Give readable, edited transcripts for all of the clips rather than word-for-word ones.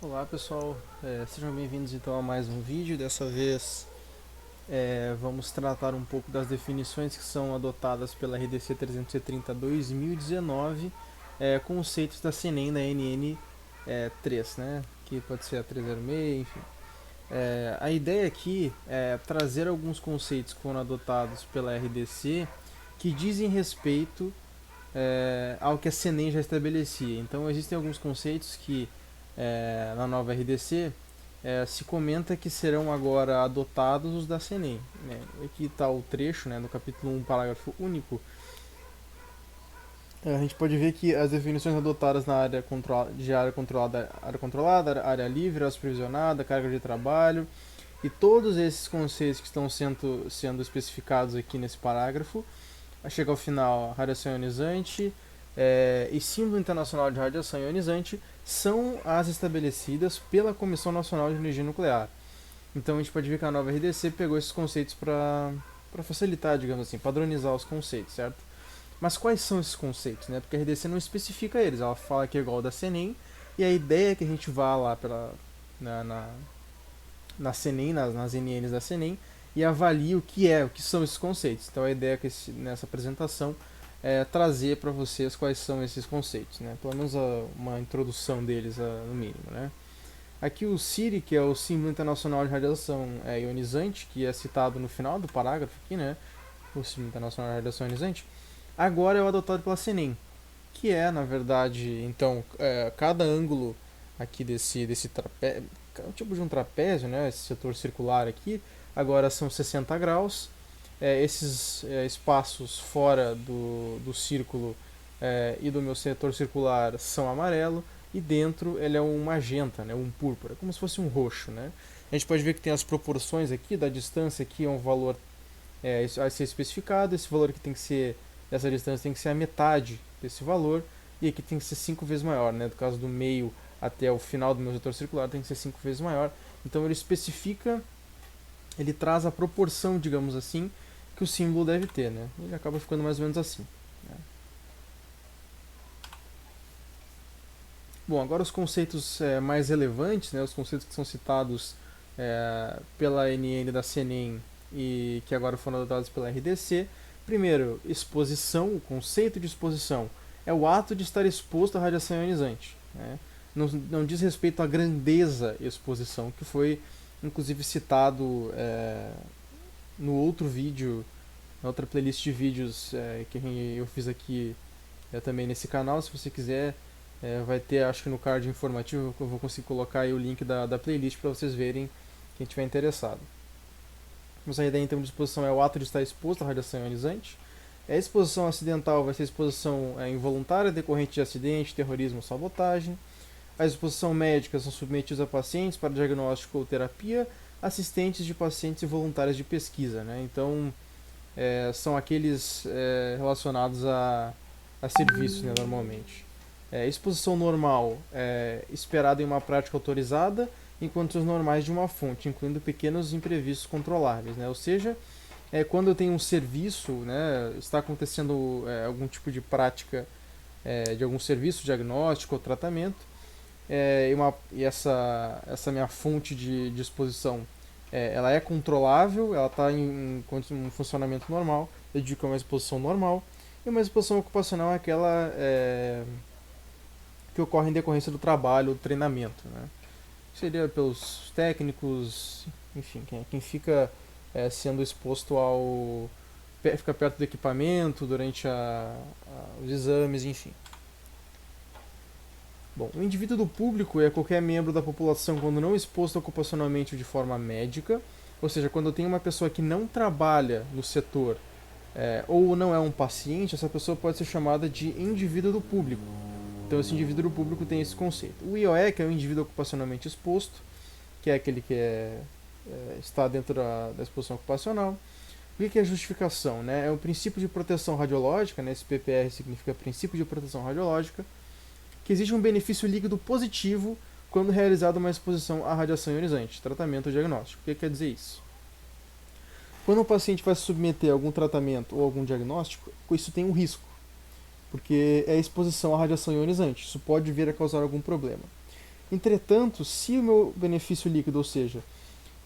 Olá pessoal, sejam bem-vindos então a mais um vídeo. Dessa vez vamos tratar um pouco das definições que são adotadas pela RDC 330 2019, conceitos da CNEM da NN 3, né? Que pode ser a 306, enfim. A ideia aqui é trazer alguns conceitos que foram adotados pela RDC que dizem respeito ao que a CNEM já estabelecia. Então existem alguns conceitos que na nova RDC se comenta que serão agora adotados os da CNEM. Né? Aqui está o trecho, né, no capítulo 1, parágrafo único. A gente pode ver que as definições adotadas na área controlada, área livre, área supervisionada, carga de trabalho e todos esses conceitos que estão sendo especificados aqui nesse parágrafo, chega ao final, radiação ionizante e símbolo internacional de radiação ionizante são as estabelecidas pela Comissão Nacional de Energia Nuclear. Então a gente pode ver que a nova RDC pegou esses conceitos para facilitar, digamos assim, padronizar os conceitos, certo? Mas quais são esses conceitos, né? Porque a RDC não especifica eles, ela fala que é igual ao da CNEM, e a ideia é que a gente vá lá na, na, na CNEM, nas NNs da CNEM, e avalie o que são esses conceitos. Então a ideia é que nessa apresentação é trazer para vocês quais são esses conceitos, né? Pelo menos uma introdução deles, no mínimo, né? Aqui o CIRI, que é o Símbolo Internacional de Radiação Ionizante, que é citado no final do parágrafo aqui, né? O Símbolo Internacional de Radiação Ionizante, agora é o adotado pela CNEM, que é, na verdade, então, cada ângulo aqui desse trapézio, é um tipo de um trapézio, né? Esse setor circular aqui, agora são 60 graus. Esses espaços fora do círculo e do meu setor circular são amarelo, e dentro ele é um magenta, né? Um púrpura, como se fosse um roxo, né? A gente pode ver que tem as proporções aqui, da distância aqui é um valor a ser especificado, esse valor aqui tem que ser, essa distância tem que ser a metade desse valor, e aqui tem que ser 5 vezes maior, né? No caso do meio até o final do meu setor circular tem que ser 5 vezes maior. Então ele especifica, ele traz a proporção, digamos assim, que o símbolo deve ter, né? Ele acaba ficando mais ou menos assim. Né? Bom, agora os conceitos mais relevantes, né? Os conceitos que são citados pela NN da CNEM e que agora foram adotados pela RDC. Primeiro, exposição. O conceito de exposição é o ato de estar exposto à radiação ionizante. Né? Não diz respeito à grandeza exposição, que foi inclusive citado no outro vídeo, na outra playlist de vídeos que eu fiz aqui também nesse canal. Se você quiser, vai ter, acho que no card informativo, eu vou conseguir colocar aí o link da playlist para vocês verem, quem estiver interessado. Mas a ideia então de exposição é o ato de estar exposto à radiação ionizante. A exposição acidental vai ser exposição involuntária decorrente de acidente, terrorismo ou sabotagem. A exposição médica são submetidos a pacientes para diagnóstico ou terapia, assistentes de pacientes e voluntários de pesquisa. Né? Então, são aqueles relacionados a serviços, né, normalmente. Exposição normal esperada em uma prática autorizada em condições normais de uma fonte, incluindo pequenos imprevistos controláveis. Né? Ou seja, quando eu tenho um serviço, né, está acontecendo algum tipo de prática de algum serviço, diagnóstico ou tratamento, e essa minha fonte de exposição ela é controlável, ela está em funcionamento normal, eu digo que é uma exposição normal, e uma exposição ocupacional é aquela que ocorre em decorrência do trabalho, do treinamento. Né? Seria pelos técnicos, enfim, quem fica sendo exposto ao. Fica perto do equipamento durante os exames, enfim. Bom, o indivíduo do público é qualquer membro da população quando não exposto ocupacionalmente de forma médica, ou seja, quando eu tenho uma pessoa que não trabalha no setor ou não é um paciente, essa pessoa pode ser chamada de indivíduo do público. Então esse indivíduo do público tem esse conceito. O IOE, que é o indivíduo ocupacionalmente exposto, que é aquele que está dentro da exposição ocupacional. O que é a justificação? Né? É o princípio de proteção radiológica, né? Esse PPR significa princípio de proteção radiológica, que existe um benefício líquido positivo quando realizada uma exposição à radiação ionizante, tratamento ou diagnóstico. O que quer dizer isso? Quando o paciente vai se submeter a algum tratamento ou algum diagnóstico, isso tem um risco, porque é a exposição à radiação ionizante. Isso pode vir a causar algum problema. Entretanto, se o meu benefício líquido, ou seja,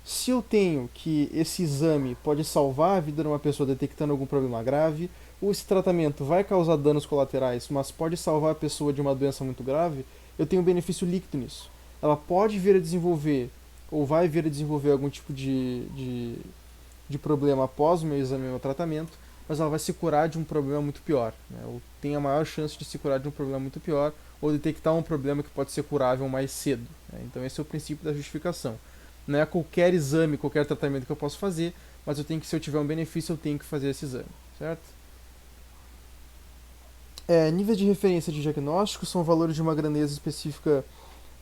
se eu tenho que esse exame pode salvar a vida de uma pessoa detectando algum problema grave, ou esse tratamento vai causar danos colaterais, mas pode salvar a pessoa de uma doença muito grave, eu tenho um benefício líquido nisso. Ela pode vir a desenvolver, ou vai vir a desenvolver algum tipo de problema após o meu exame e o meu tratamento, mas ela vai se curar de um problema muito pior, né? Ou tem a maior chance de se curar de um problema muito pior, ou detectar um problema que pode ser curável mais cedo, né? Então esse é o princípio da justificação. Não é qualquer exame, qualquer tratamento que eu posso fazer, mas eu tenho que, se eu tiver um benefício, eu tenho que fazer esse exame, certo? Níveis de referência de diagnóstico são valores de uma grandeza específica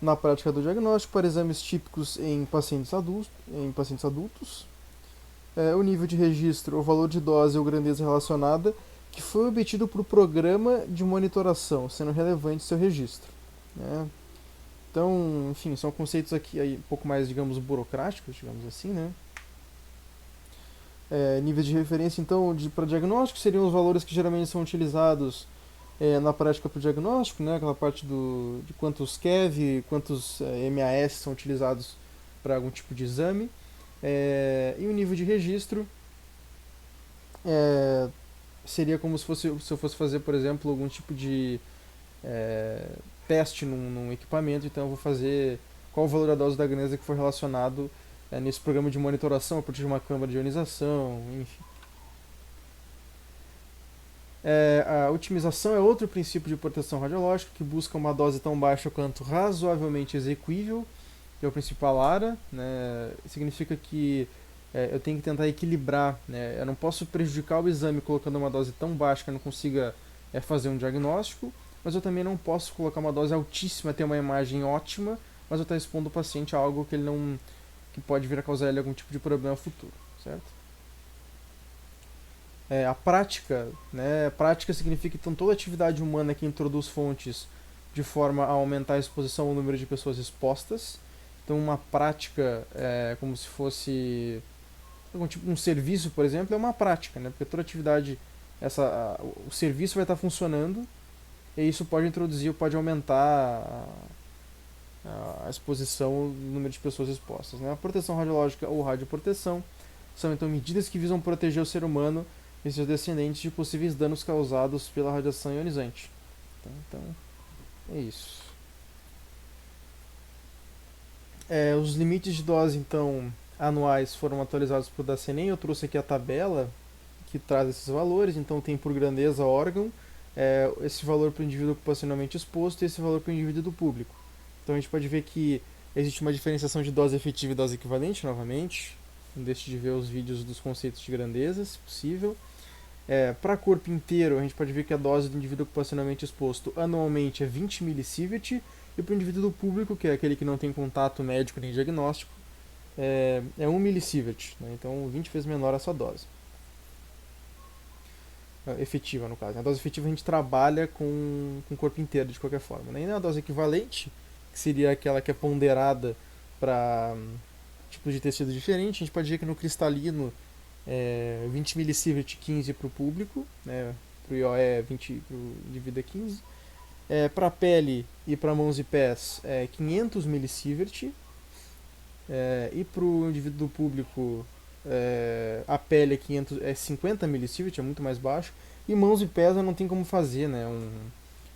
na prática do diagnóstico para exames típicos em pacientes adultos. O nível de registro, o valor de dose ou grandeza relacionada que foi obtido por programa de monitoração, sendo relevante seu registro, né? Então, enfim, são conceitos aqui aí, um pouco mais, digamos, burocráticos, digamos assim, né? Níveis de referência, então, para diagnóstico seriam os valores que geralmente são utilizados na prática para o diagnóstico, né? Aquela parte de quantos keV, quantos MAS são utilizados para algum tipo de exame. E o nível de registro é, seria como se eu fosse fazer, por exemplo, algum tipo de é, teste num equipamento, então eu vou fazer qual o valor da dose da grandeza que foi relacionado nesse programa de monitoração a partir de uma câmara de ionização, enfim. A otimização é outro princípio de proteção radiológica que busca uma dose tão baixa quanto razoavelmente exequível, que é o principal ARA, né? Significa que eu tenho que tentar equilibrar, né? Eu não posso prejudicar o exame colocando uma dose tão baixa que eu não consiga fazer um diagnóstico, mas eu também não posso colocar uma dose altíssima, ter uma imagem ótima, mas eu estou expondo o paciente a algo que ele não, que pode vir a causar ele algum tipo de problema futuro, certo? A prática, né? Prática significa então toda atividade humana que introduz fontes de forma a aumentar a exposição ao número de pessoas expostas. Então uma prática como se fosse tipo um serviço, por exemplo, é uma prática, né? Porque toda atividade, o serviço vai estar funcionando e isso pode introduzir, pode aumentar a exposição, o número de pessoas expostas, né? A proteção radiológica ou radioproteção são então medidas que visam proteger o ser humano e seus descendentes de possíveis danos causados pela radiação ionizante. Então é isso. Os limites de dose, então, anuais foram atualizados por Dacenem. Eu trouxe aqui a tabela que traz esses valores. Então tem por grandeza órgão, esse valor para o indivíduo ocupacionalmente exposto e esse valor para o indivíduo do público. Então a gente pode ver que existe uma diferenciação de dose efetiva e dose equivalente, novamente. Não deixe de ver os vídeos dos conceitos de grandeza, se possível. Para corpo inteiro, a gente pode ver que a dose do indivíduo ocupacionalmente exposto anualmente é 20 milisievert e para o indivíduo do público, que é aquele que não tem contato médico nem diagnóstico, é 1 milisievert, né? Então 20 vezes menor essa dose. Efetiva, no caso. A dose efetiva a gente trabalha com o corpo inteiro, de qualquer forma, né? E na dose equivalente, que seria aquela que é ponderada para tipos de tecido diferente, a gente pode ver que no cristalino 20 milisievert 15 para o público, né? Para o IOE 20 para o indivíduo é 15. Para a pele e para mãos e pés 500 milisievert. E para o indivíduo do público a pele é 50 milisievert, é muito mais baixo. E mãos e pés não tem como fazer, né?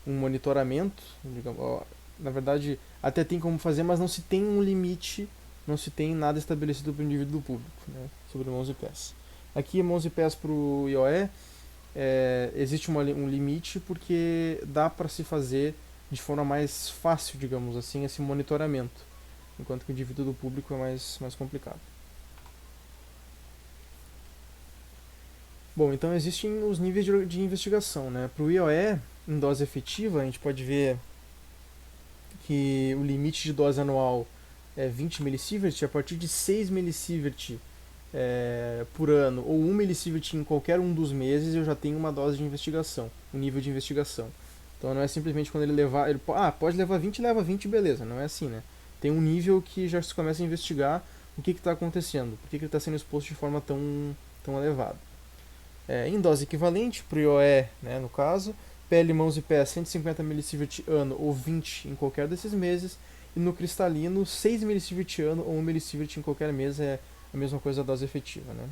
Um monitoramento, digamos, na verdade até tem como fazer, mas não se tem um limite, não se tem nada estabelecido para o indivíduo do público, né? Sobre mãos e pés. Aqui mãos e pés para o IOE existe um limite porque dá para se fazer de forma mais fácil, digamos assim, esse monitoramento, enquanto que o indivíduo do público é mais complicado. Bom, então existem os níveis de investigação, né? Para o IOE, em dose efetiva, a gente pode ver que o limite de dose anual é 20 milisievert, a partir de 6 milisievert por ano, ou 1 milisievert em qualquer um dos meses, eu já tenho uma dose de investigação, um nível de investigação. Então não é simplesmente quando ele levar, pode levar 20, leva 20, beleza, não é assim, né? Tem um nível que já se começa a investigar o que está acontecendo, por que ele está sendo exposto de forma tão elevada. Em dose equivalente, para o IOE, né, no caso, pele, mãos e pés, 150 milisievert ano ou 20 em qualquer desses meses, E no cristalino, 6 milisievert ano ou 1 milisievert em qualquer mesa é a mesma coisa da dose efetiva, né?